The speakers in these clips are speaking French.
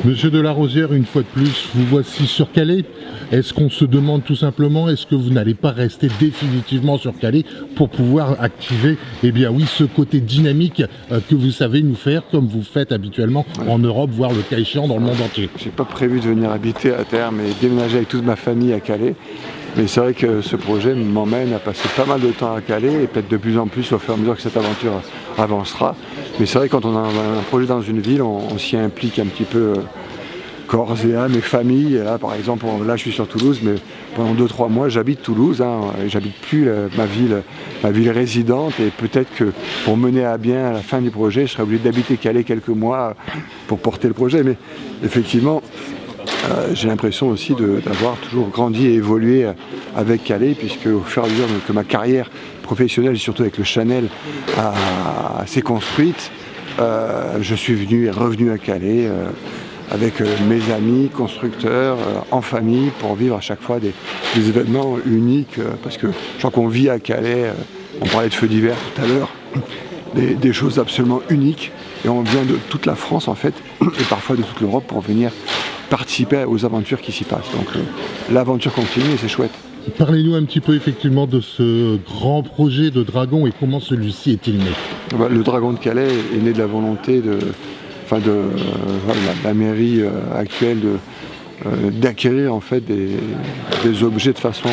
Monsieur Delarosière, une fois de plus, vous voici sur Calais. Est-ce qu'on se demande tout simplement, est-ce que vous n'allez pas rester définitivement sur Calais pour pouvoir activer, eh bien oui, ce côté dynamique que vous savez nous faire, comme vous faites habituellement en Europe, voire le cas échéant dans le monde entier? J'ai pas prévu de venir habiter à terme et déménager avec toute ma famille à Calais. Mais c'est vrai que ce projet m'emmène à passer pas mal de temps à Calais et peut-être de plus en plus au fur et à mesure que cette aventure avancera. Mais c'est vrai que quand on a un projet dans une ville, on s'y implique un petit peu corps et âme et famille. Et là par exemple, là je suis sur Toulouse, mais pendant 2-3 mois j'habite Toulouse, j'habite plus ma ville résidente, et peut-être que pour mener à bien à la fin du projet, je serai obligé d'habiter Calais quelques mois pour porter le projet. Mais effectivement, j'ai l'impression aussi d'avoir toujours grandi et évolué avec Calais, puisque au fur et à mesure que ma carrière professionnelle, et surtout avec le Chanel, s'est construite, je suis venu et revenu à Calais avec mes amis constructeurs, en famille, pour vivre à chaque fois des événements uniques, parce que je crois qu'on vit à Calais, on parlait de feux d'hiver tout à l'heure, des choses absolument uniques, et on vient de toute la France en fait, et parfois de toute l'Europe, pour venir participer aux aventures qui s'y passent. Donc l'aventure continue et c'est chouette. Parlez-nous un petit peu effectivement de ce grand projet de Dragon et comment celui-ci est-il né? Le Dragon de Calais est né de la volonté de la mairie actuelle d'acquérir en fait des objets de façon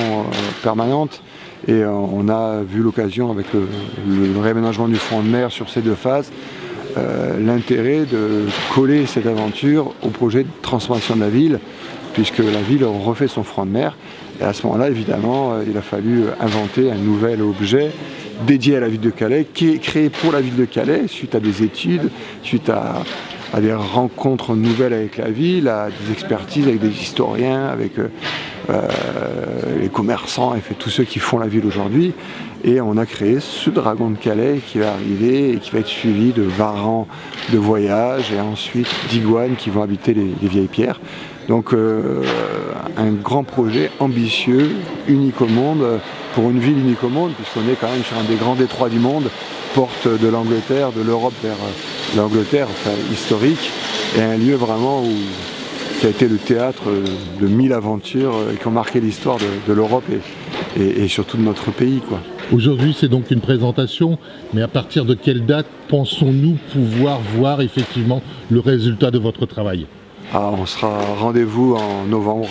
permanente, et on a vu l'occasion avec le réaménagement du front de mer sur ces deux phases, l'intérêt de coller cette aventure au projet de transformation de la ville, puisque la ville refait son front de mer. Et à ce moment-là, évidemment, il a fallu inventer un nouvel objet dédié à la ville de Calais, qui est créé pour la ville de Calais, suite à des études, suite à des rencontres nouvelles avec la ville, à des expertises avec des historiens, avec les commerçants, et tous ceux qui font la ville aujourd'hui. Et on a créé ce Dragon de Calais qui va arriver et qui va être suivi de varans de voyage et ensuite d'iguanes qui vont habiter les vieilles pierres. Donc un grand projet ambitieux, unique au monde, pour une ville unique au monde, puisqu'on est quand même sur un des grands détroits du monde, porte de l'Angleterre, de l'Europe vers l'Angleterre, historique, et un lieu vraiment qui a été le théâtre de 1000 aventures qui ont marqué l'histoire de l'Europe et surtout de notre pays, quoi. Aujourd'hui, c'est donc une présentation, mais à partir de quelle date pensons-nous pouvoir voir effectivement le résultat de votre travail? On sera rendez-vous en novembre,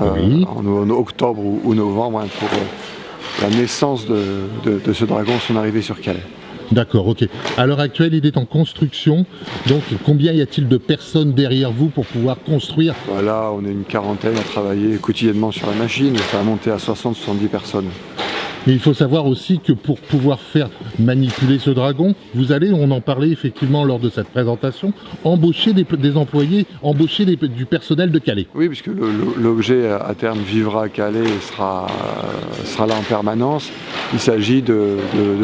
oui. en octobre ou novembre, pour la naissance de ce dragon, son arrivée sur Calais. D'accord, ok. À l'heure actuelle, il est en construction, donc combien y a-t-il de personnes derrière vous pour pouvoir construire? Voilà, on est une quarantaine à travailler quotidiennement sur la machine, ça a monté à 60-70 personnes. Mais il faut savoir aussi que pour pouvoir faire manipuler ce dragon, vous allez, on en parlait effectivement lors de cette présentation, embaucher des employés, embaucher du personnel de Calais. Oui, puisque l'objet à terme vivra à Calais et sera là en permanence. Il s'agit de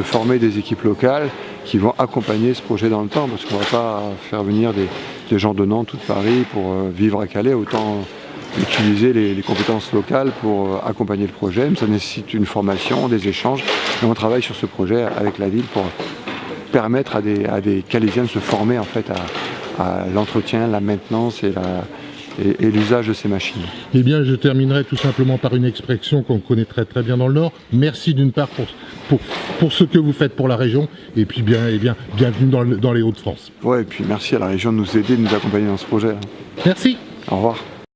former des équipes locales qui vont accompagner ce projet dans le temps, parce qu'on ne va pas faire venir des gens de Nantes ou de Paris pour vivre à Calais, autant utiliser les compétences locales pour accompagner le projet. Ça nécessite une formation, des échanges, et on travaille sur ce projet avec la ville pour permettre à des Calaisiens de se former en fait à l'entretien, la maintenance et l'usage de ces machines. Eh bien, je terminerai tout simplement par une expression qu'on connaît très très bien dans le Nord. Merci d'une part pour ce que vous faites pour la région, et puis bienvenue dans les Hauts-de-France. Ouais, et puis merci à la région de nous aider, de nous accompagner dans ce projet. Merci. Au revoir.